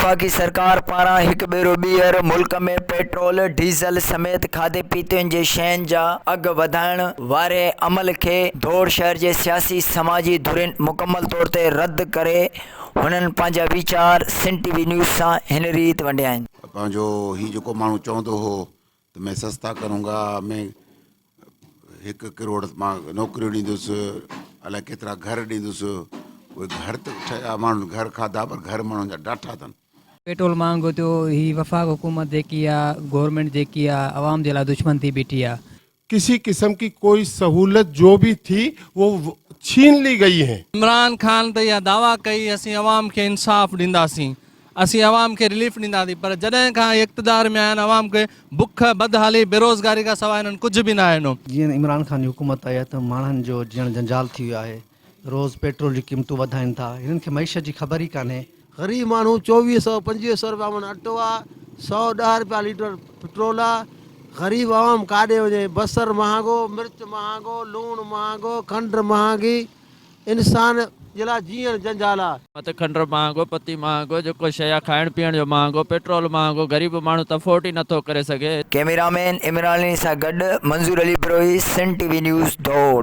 वफ़ाक़ी सरकार पारां हिकु भेरो ॿीहर मुल्क में पेट्रोल डीज़ल समेत खाधे पीते जे शयुनि जा अघ वधाइण वारे अमल खे धोड़ शहर जे सियासी समाजी धुरिन मुकमल तौर ते रद्द करे हुननि पंहिंजा वीचार सिंध टीवी न्यूज़ सां हिन रीति वंडिया आहिनि। पंहिंजो ही जेको माण्हू चवंदो हो त मैं सस्ता करूंगा, मैं 1 करोड़ मां नौकरियूं ॾींदुसि, अलाए केतिरा घर ॾींदुसि, उहे घर त ठहिया, माण्हू घर खाधा पर घर माण्हुनि जा ॾाठा अथनि। पेट्रोल महंगो थियो, ही वफ़ाक़ हुकूमत जेकी आहे, गवर्नमेंट जेकी आहे, आवाम जे लाइ दुश्मन थी बीठी आहे। किसी किस्म की कोई सहूलत जो भी थी वो छीन ली गई है। इमरान खान त इहा दावा कई असीं आवाम खे इंसाफ़ ॾींदासीं, असीं आवाम खे रिलीफ ॾींदासीं, पर जॾहिं खां इक़्तिदार में आहिनि आवाम खे बुख बदहाली बेरोज़गारी खां सवाइ हिननि कुझु बि न आहे ॾिनो। जीअं इमरान खान जी हुकूमत आई आहे त माण्हुनि जो ॼण जंजाल थी वियो आहे, रोज़ पेट्रोल जी क़ीमतूं वधाइनि था, हिननि खे मईशत जी ख़बर ई कान्हे। गरीब माण्हू 2400-2500 रुपया मन अटो आहे, 110 रुपया लीटर पेट्रोल आहे। गरीब आवाम काॾे वञे? बसर महांगो, मिर्च महांगो, लूणु महांगो, खंड महांगी, इंसान जे लाइ जीअण जंजाल आहे। मत खंड महांगो, पत्ती महांगो, जेको शइ आहे खाइण पीअण जो महांगो, पेट्रोल महांगो, गरीब माण्हू त अफोर्ड ई नथो करे सघे। कैमरामैन इमरान अली सां गॾु मंज़ूर अली बरोही, सिंध टीवी न्यूज़ दौड़।